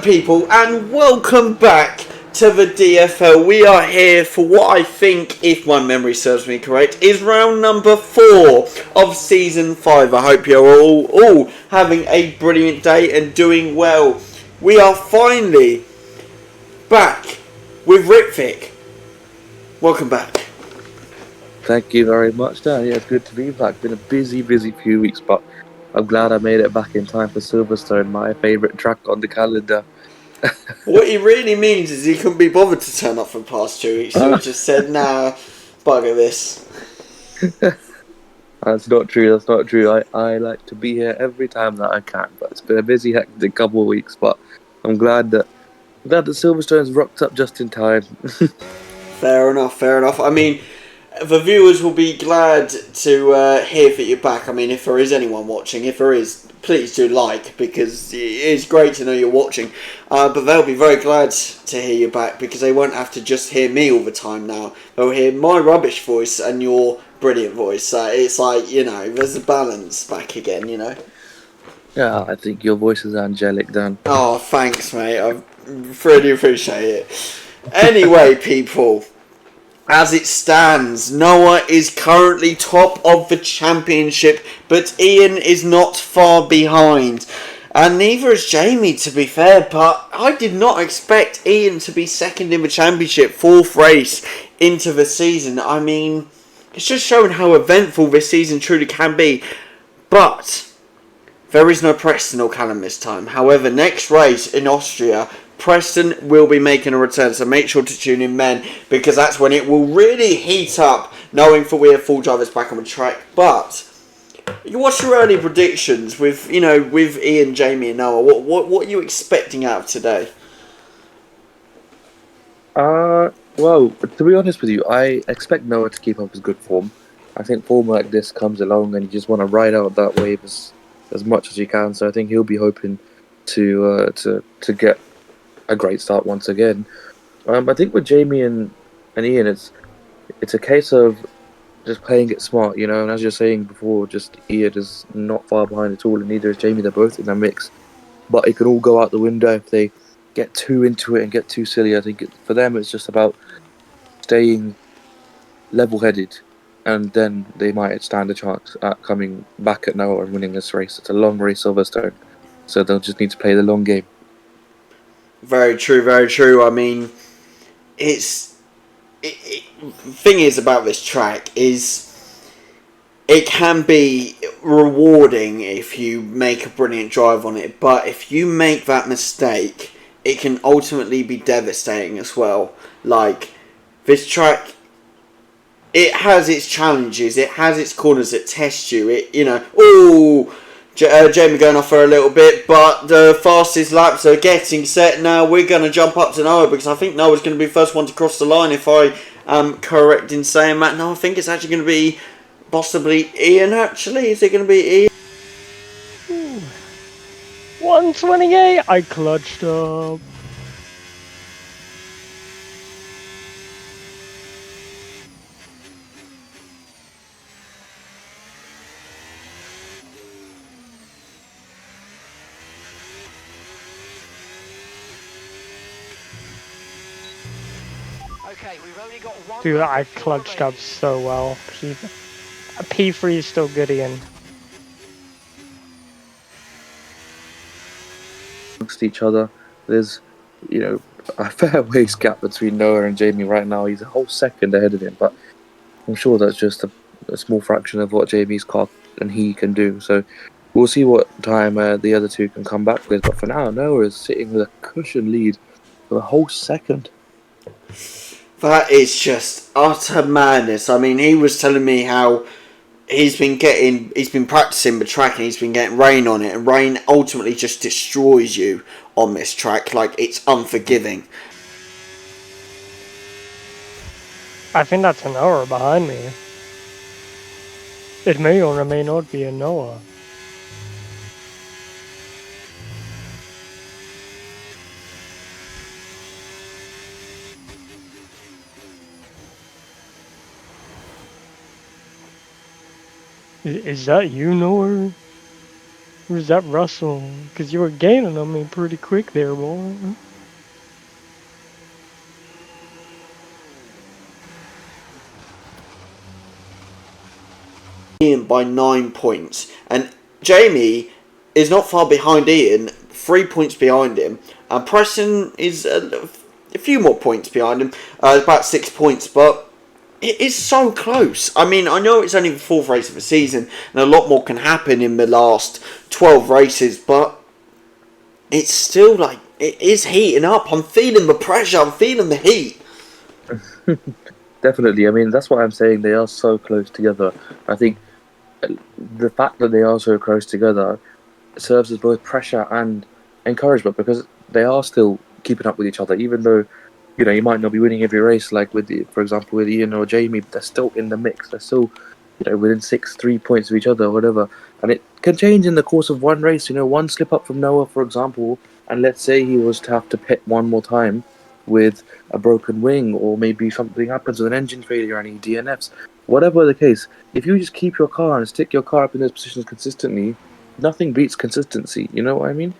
people, and welcome back to the DFL. We are here for what I think, if my memory serves me correct, is round number 4 of season 5. I hope you're all having a brilliant day and doing well. We are finally back with Ritvic. Welcome back. Thank you very much, Dan. Yeah, it's good to be back. Been a busy few weeks, but I'm glad I made it back in time for Silverstone, my favourite track on the calendar. What he really means is he couldn't be bothered to turn up for the past 2 weeks, so he just said, nah, bugger this. That's not true, that's not true. I like to be here every time that I can, but it's been a busy, hectic couple of weeks, but I'm glad that Silverstone's rocked up just in time. Fair enough. I mean, the viewers will be glad to hear that you're back. I mean, if there is anyone watching, if there is, please do like, because it is great to know you're watching. But they'll be very glad to hear you back, because they won't have to just hear me all the time now. They'll hear my rubbish voice and your brilliant voice. It's like, there's a balance back again, Yeah, I think your voice is angelic, Dan. Oh, thanks, mate. I really appreciate it. Anyway, people, as it stands, Noah is currently top of the championship, but Ian is not far behind. And neither is Jamie, to be fair, but I did not expect Ian to be second in the championship, 4th race into the season. I mean, it's just showing how eventful this season truly can be. But there is no Preston or Callum this time. However, next race in Austria, Preston will be making a return, so make sure to tune in then, because that's when it will really heat up, knowing that we have full drivers back on the track. But what's your early predictions with Ian, Jamie, and Noah? What are you expecting out of today? Well, to be honest with you, I expect Noah to keep up his good form. I think form like this comes along, and you just want to ride out that wave as much as you can. So I think he'll be hoping to get a great start once again. I think with Jamie and Ian, it's a case of just playing it smart, and as you're saying before, just Ian is not far behind at all, and neither is Jamie. They're both in the mix, but it can all go out the window if they get too into it and get too silly. I think for them it's just about staying level-headed, and then they might stand a chance at coming back at Noah and winning this race. It's a long race, Silverstone, so they'll just need to play the long game. Very true. I mean, thing is about this track is it can be rewarding if you make a brilliant drive on it, but if you make that mistake, it can ultimately be devastating as well. Like, this track, it has its challenges, it has its corners that test you. Jamie going off for a little bit, but the fastest laps are getting set now. We're going to jump up to Noah, because I think Noah's going to be the first one to cross the line, if I am correct in saying that. No, I think it's actually going to be possibly Ian, actually. Is it going to be Ian? 128, I clutched up. Okay, we've only got one. Dude, I clutched up so well. P3 is still good, Ian. Amongst each other, there's a fair ways gap between Noah and Jamie right now. He's a whole second ahead of him, but I'm sure that's just a small fraction of what Jamie's car and he can do. So we'll see what time the other two can come back with. But for now, Noah is sitting with a cushion lead for a whole second. That is just utter madness. I mean, he was telling me how he's been practicing the track, and he's been getting rain on it, and rain ultimately just destroys you on this track. Like, it's unforgiving. I think that's an hour behind me. It may or may not be a Noah. Is that you, Noah? Who's that Russell? Because you were gaining on me pretty quick there, boy. Ian by 9 points, and Jamie is not far behind Ian, 3 points behind him, and Preston is a few more points behind him, about 6 points, but it is so close. I mean, I know it's only the 4th race of the season, and a lot more can happen in the last 12 races, but it's still like, it is heating up. I'm feeling the pressure, I'm feeling the heat. Definitely. I mean, that's what I'm saying. They are so close together. I think the fact that they are so close together serves as both pressure and encouragement because they are still keeping up with each other, even though you might not be winning every race, like for example, with Ian or Jamie, but they're still in the mix. They're still, within 3 points of each other or whatever. And it can change in the course of one race. One slip up from Noah, for example, and let's say he was to have to pit one more time with a broken wing, or maybe something happens with an engine failure and he DNFs. Whatever the case, if you just keep your car and stick your car up in those positions consistently, nothing beats consistency. You know what I mean?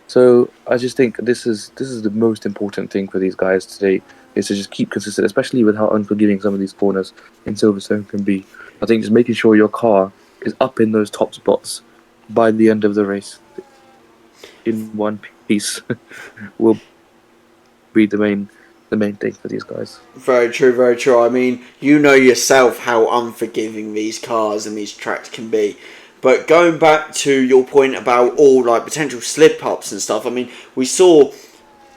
So I just think this is the most important thing for these guys today, is to just keep consistent, especially with how unforgiving some of these corners in Silverstone can be. I think just making sure your car is up in those top spots by the end of the race in one piece will be the main thing for these guys. Very true, very true. I mean, you know yourself how unforgiving these cars and these tracks can be. But going back to your point about all like potential slip-ups and stuff, I mean, we saw,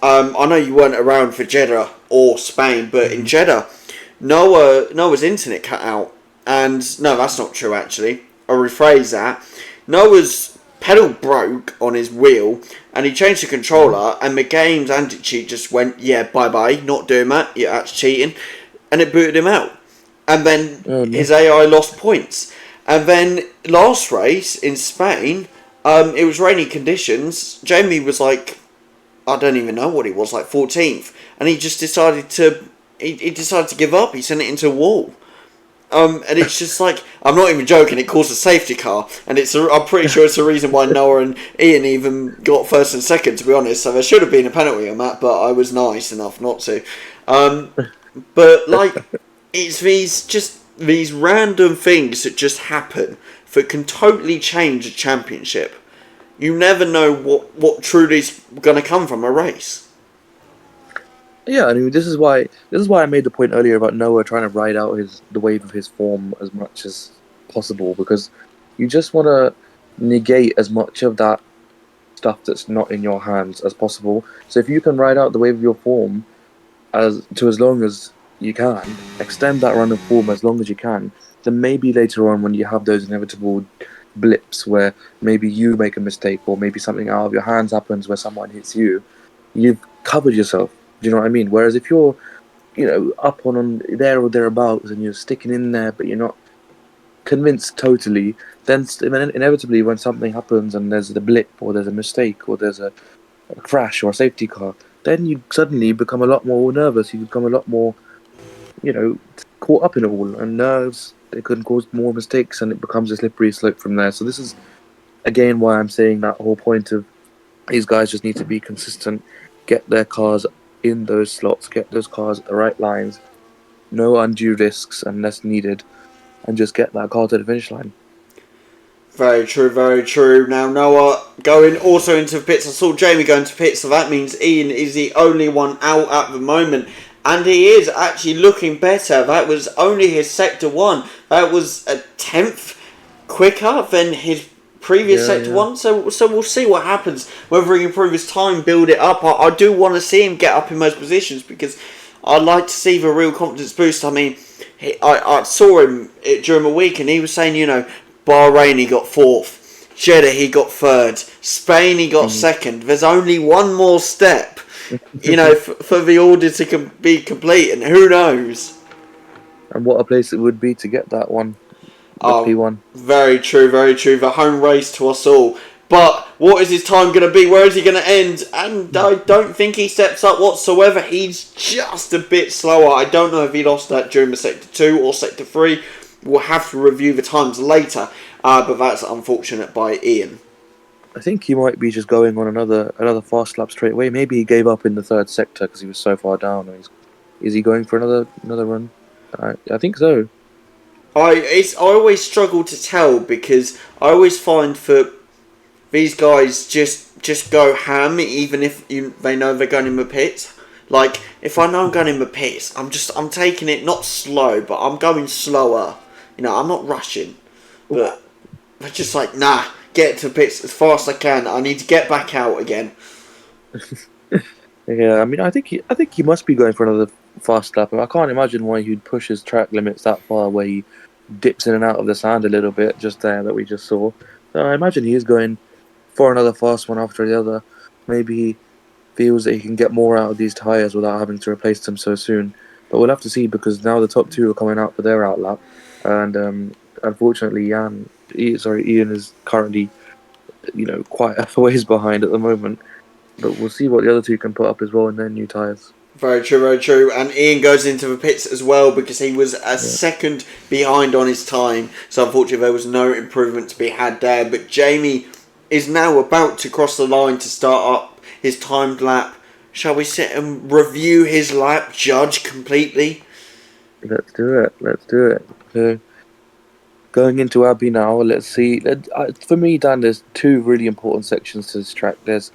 I know you weren't around for Jeddah or Spain, but in Jeddah, Noah's internet cut out. And, no, that's not true actually. I'll rephrase that. Noah's pedal broke on his wheel, and he changed the controller, and the game's anti-cheat just went, yeah, bye-bye, not doing that, yeah, that's cheating, and it booted him out. And then his AI lost points. And then last race in Spain, it was rainy conditions. Jamie was like, I don't even know what he was, like 14th, and he just decided to give up. He sent it into a wall. And it's just like, I'm not even joking, it caused a safety car, and I'm pretty sure it's the reason why Noah and Ian even got first and second, to be honest. So there should have been a penalty on that, but I was nice enough not to. But like, it's these random things that just happen that can totally change a championship. You never know what truly is going to come from a race. Yeah, I mean, this is why I made the point earlier about Noah trying to ride out the wave of his form as much as possible, because you just want to negate as much of that stuff that's not in your hands as possible. So if you can ride out the wave of your form as long as you can, extend that run of form as long as you can, then maybe later on when you have those inevitable blips where maybe you make a mistake or maybe something out of your hands happens where someone hits you, you've covered yourself. Do you know what I mean? Whereas if you're, up on there or thereabouts and you're sticking in there but you're not convinced totally, then inevitably when something happens and there's a blip or there's a mistake or there's a crash or a safety car, then you suddenly become a lot more nervous. You become a lot more, caught up in it all. And nerves, they can cause more mistakes and it becomes a slippery slope from there. So this is, again, why I'm saying that whole point of these guys just need to be consistent, get their cars in those slots, get those cars at the right lines, no undue risks unless needed, and just get that car to the finish line. Very true, very true. Now Noah going also into pits. I saw Jamie going to pits, so that means Ian is the only one out at the moment. And he is actually looking better. That was only his Sector 1. That was a 10th quicker than his previous Sector 1. So we'll see what happens. Whether he can improve his time, build it up. I do want to see him get up in those positions because I'd like to see the real confidence boost. I mean, I saw him during the week and he was saying, Bahrain he got 4th. Jeddah he got 3rd. Spain he got 2nd. There's only one more step. For the order to be complete, and who knows? And what a place it would be to get that one, the P1. Very true, very true. The home race to us all. But what is his time going to be? Where is he going to end? And I don't think he steps up whatsoever. He's just a bit slower. I don't know if he lost that during the Sector 2 or Sector 3. We'll have to review the times later. But that's unfortunate by Ian. I think he might be just going on another fast lap straight away. Maybe he gave up in the third sector because he was so far down. Is he going for another run? I think so. I always struggle to tell because I always find that these guys just go ham even if they know they're going in the pits. Like if I know I'm going in the pits, I'm taking it not slow, but I'm going slower. You know, I'm not rushing, but they're just like nah, get to the pits as fast as I can. I need to get back out again. Yeah, I mean, I think he must be going for another fast lap. I can't imagine why he'd push his track limits that far, where he dips in and out of the sand a little bit just there that we just saw. So I imagine he is going for another fast one after the other. Maybe he feels that he can get more out of these tyres without having to replace them so soon. But we'll have to see because now the top two are coming out for their outlap, and unfortunately, Ian is currently quite a ways behind at the moment. But we'll see what the other two can put up as well in their new tyres. Very true, very true. And Ian goes into the pits as well because he was a second behind on his time. So unfortunately there was no improvement to be had there. But Jamie is now about to cross the line to start up his timed lap. Shall we sit and review his lap, judge completely? Let's do it. So, going into Abbey now, let's see. For me, Dan, there's two really important sections to this track. There's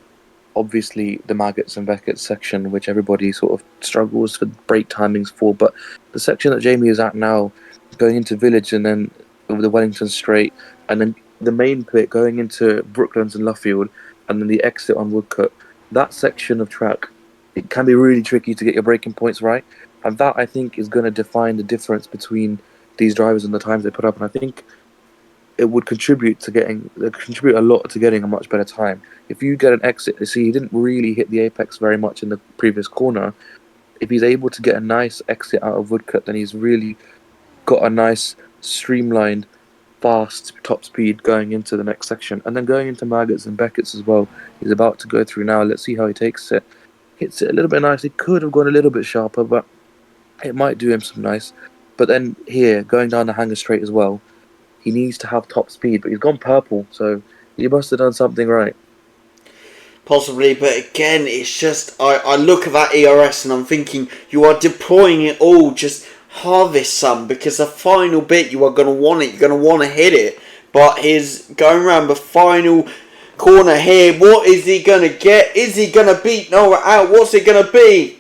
obviously the Maggots and Beckett's section, which everybody sort of struggles for brake timings for, but the section that Jamie is at now, going into Village and then over the Wellington Straight, and then the main pit going into Brooklands and Luffield, and then the exit on Woodcut, that section of track, it can be really tricky to get your braking points right, and that I think is going to define the difference between these drivers and the times they put up, and I think it would contribute a lot to getting a much better time. If you get an exit, see, he didn't really hit the apex very much in the previous corner. If he's able to get a nice exit out of Woodcut, then he's really got a nice streamlined, fast top speed going into the next section. And then going into Maggots and Beckett's as well. He's about to go through now. Let's see how he takes it. Hits it a little bit nice. He could have gone a little bit sharper, but it might do him some nice. But then here, going down the hanger straight as well, he needs to have top speed, but he's gone purple, so he must have done something right. Possibly, but again, it's just, I look at that ERS and I'm thinking, you are deploying it all, just harvest some, because the final bit, you are going to want it, you're going to want to hit it, but he's going around the final corner here, what is he going to get? Is he going to beat Noah out? What's it going to be?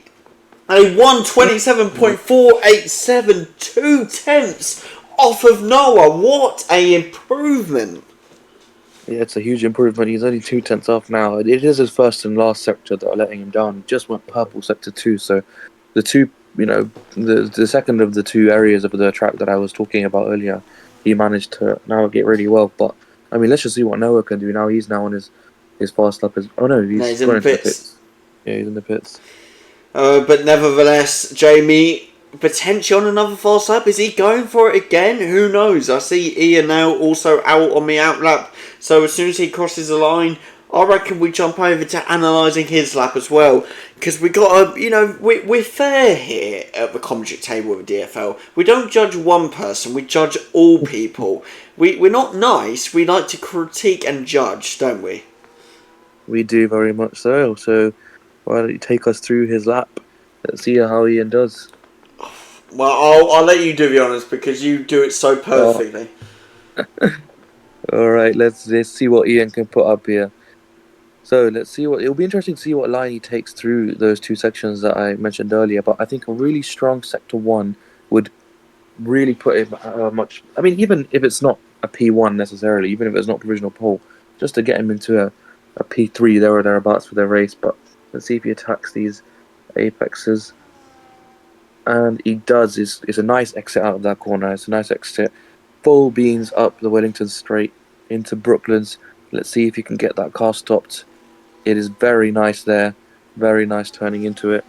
A 127.487, 2/10 off of Noah. What a improvement. Yeah, it's a huge improvement. He's only 2/10 off now. It is his first and last sector that are letting him down. He just went purple sector 2, so the two, the second of the two areas of the track that I was talking about earlier, he managed to navigate really well. But I mean, let's just see what Noah can do now. He's now on his fast lap. He's in the pits. Yeah, he's in the pits. But nevertheless, Jamie, potentially on another fast lap. Is he going for it again? Who knows? I see Ian now also out on the outlap. So as soon as he crosses the line, I reckon we jump over to analysing his lap as well. Because we got we're fair here at the commentary table with DFL. We don't judge one person, we judge all people. We're not nice, we like to critique and judge, don't we? We do very much so. So why don't you take us through his lap? Let's see how Ian does. Well, I'll let you do the honours because you do it so perfectly. All right, let's see what Ian can put up here. So let's see it'll be interesting to see what line he takes through those two sections that I mentioned earlier. But I think a really strong sector 1 would really put him much. I mean, even if it's not a P1 necessarily, even if it's not provisional pole, just to get him into a P3 there or thereabouts for their race. But let's see if he attacks these apexes. And he does. It's a nice exit out of that corner. It's a nice exit. Full beans up the Wellington Straight into Brooklands. Let's see if he can get that car stopped. It is very nice there. Very nice turning into it.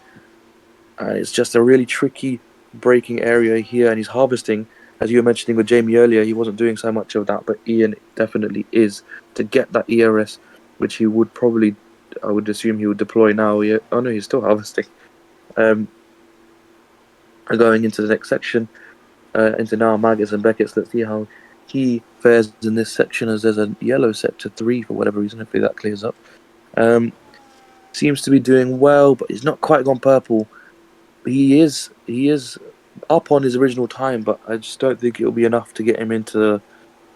And it's just a really tricky braking area here. And he's harvesting. As you were mentioning with Jamie earlier, he wasn't doing so much of that. But Ian definitely is. To get that ERS, which he would probably, I would assume he would deploy now. Oh no, he's still harvesting. Going into the next section, into now Maggots and Beckett's. Let's see how key fares in this section, as there's a yellow sector 3 for whatever reason. Hopefully that clears up. Seems to be doing well, but he's not quite gone purple. He is up on his original time, but I just don't think it'll be enough to get him into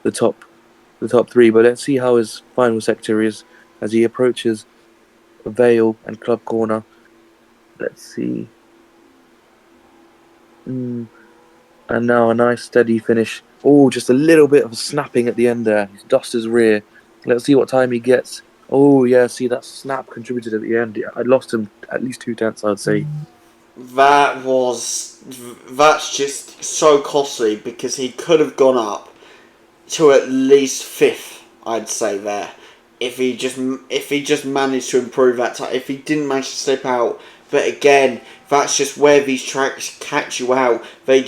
the top 3. But let's see how his final sector is as he approaches Vale and Club Corner. Let's see. And now a nice steady finish. Oh, just a little bit of snapping at the end there. He's dust his rear. Let's see what time he gets. Oh, yeah, see, that snap contributed at the end. I lost him at least 2 tenths, I'd say. That's just so costly because he could have gone up to at least 5th, I'd say there. If he just managed to improve that time, if he didn't manage to slip out. But again, that's just where these tracks catch you out. They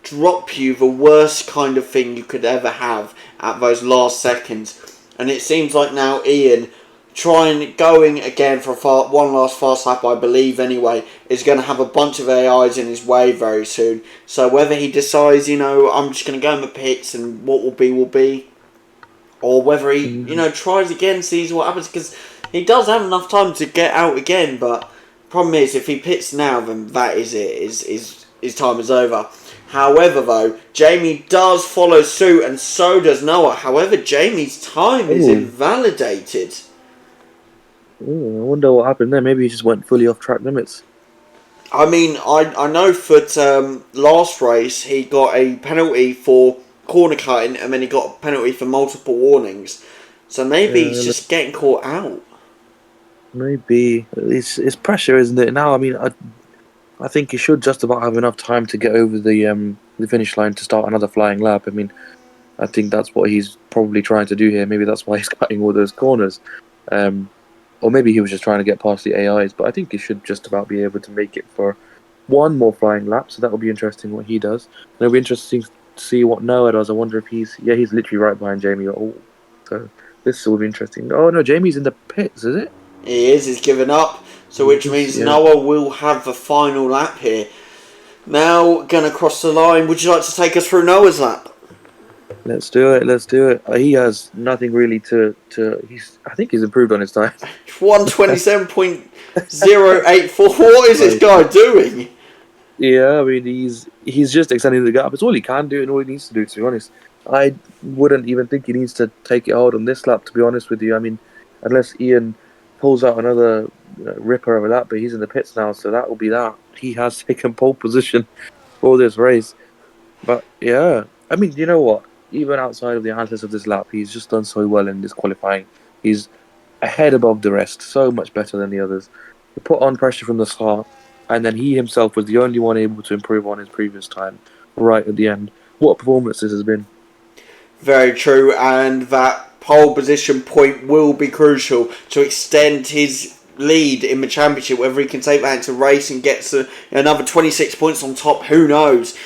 drop you the worst kind of thing you could ever have at those last seconds. And it seems like now Ian, going again for one last fast lap, I believe anyway, is going to have a bunch of AIs in his way very soon. So whether he decides, I'm just going to go in the pits and what will be, or whether he, tries again, sees what happens, because he does have enough time to get out again, but problem is, if he pits now, then that is it. His time is over. However, though, Jamie does follow suit, and so does Noah. However, Jamie's time is invalidated. Ooh, I wonder what happened there. Maybe he just went fully off track limits. I mean, I know that last race he got a penalty for corner cutting, and then he got a penalty for multiple warnings. So maybe he's just getting caught out. Maybe it's pressure, isn't it? Now, I mean, I think he should just about have enough time to get over the finish line to start another flying lap. I mean, I think that's what he's probably trying to do here. Maybe that's why he's cutting all those corners. Or maybe he was just trying to get past the AIs. But I think he should just about be able to make it for one more flying lap. So that will be interesting what he does. And it'll be interesting to see what Noah does. I wonder if he's literally right behind Jamie. Oh, so this will be interesting. Oh no, Jamie's in the pits, is it? He is. He's given up. So which means Noah will have the final lap here. Now, going to cross the line. Would you like to take us through Noah's lap? Let's do it. He has nothing really to. I think he's improved on his time. 127.084. What is this guy doing? Yeah, I mean he's just extending the gap. It's all he can do and all he needs to do. To be honest, I wouldn't even think he needs to take it hard on this lap. To be honest with you, I mean, unless Ian pulls out another ripper of a lap, but he's in the pits now, so that will be that. He has taken pole position for this race. But yeah, I mean, you know what? Even outside of the analysis of this lap, he's just done so well in this qualifying. He's a head above the rest, so much better than the others. He put on pressure from the start, and then he himself was the only one able to improve on his previous time right at the end. What a performance this has been. Very true, and that pole position point will be crucial to extend his lead in the championship. Whether he can take that into race and gets another 26 points on top, who knows?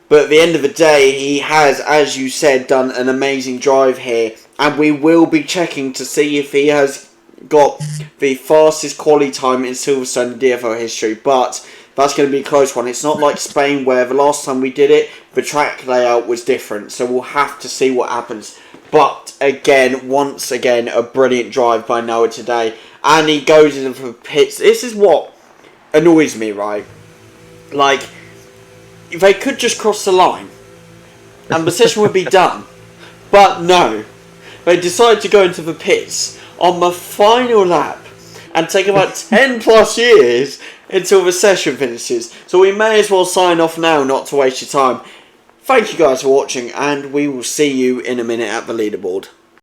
But at the end of the day, he has, as you said, done an amazing drive here. And we will be checking to see if he has got the fastest quali time in Silverstone DFL history. But that's going to be a close one. It's not like Spain, where the last time we did it, the track layout was different. So we'll have to see what happens. But again, once again, a brilliant drive by Noah today. And he goes in for pits. This is what annoys me, right? Like, they could just cross the line and the session would be done. But no. They decided to go into the pits on the final lap and take about 10 plus years until the session finishes. So we may as well sign off now, not to waste your time. Thank you guys for watching, and we will see you in a minute at the leaderboard.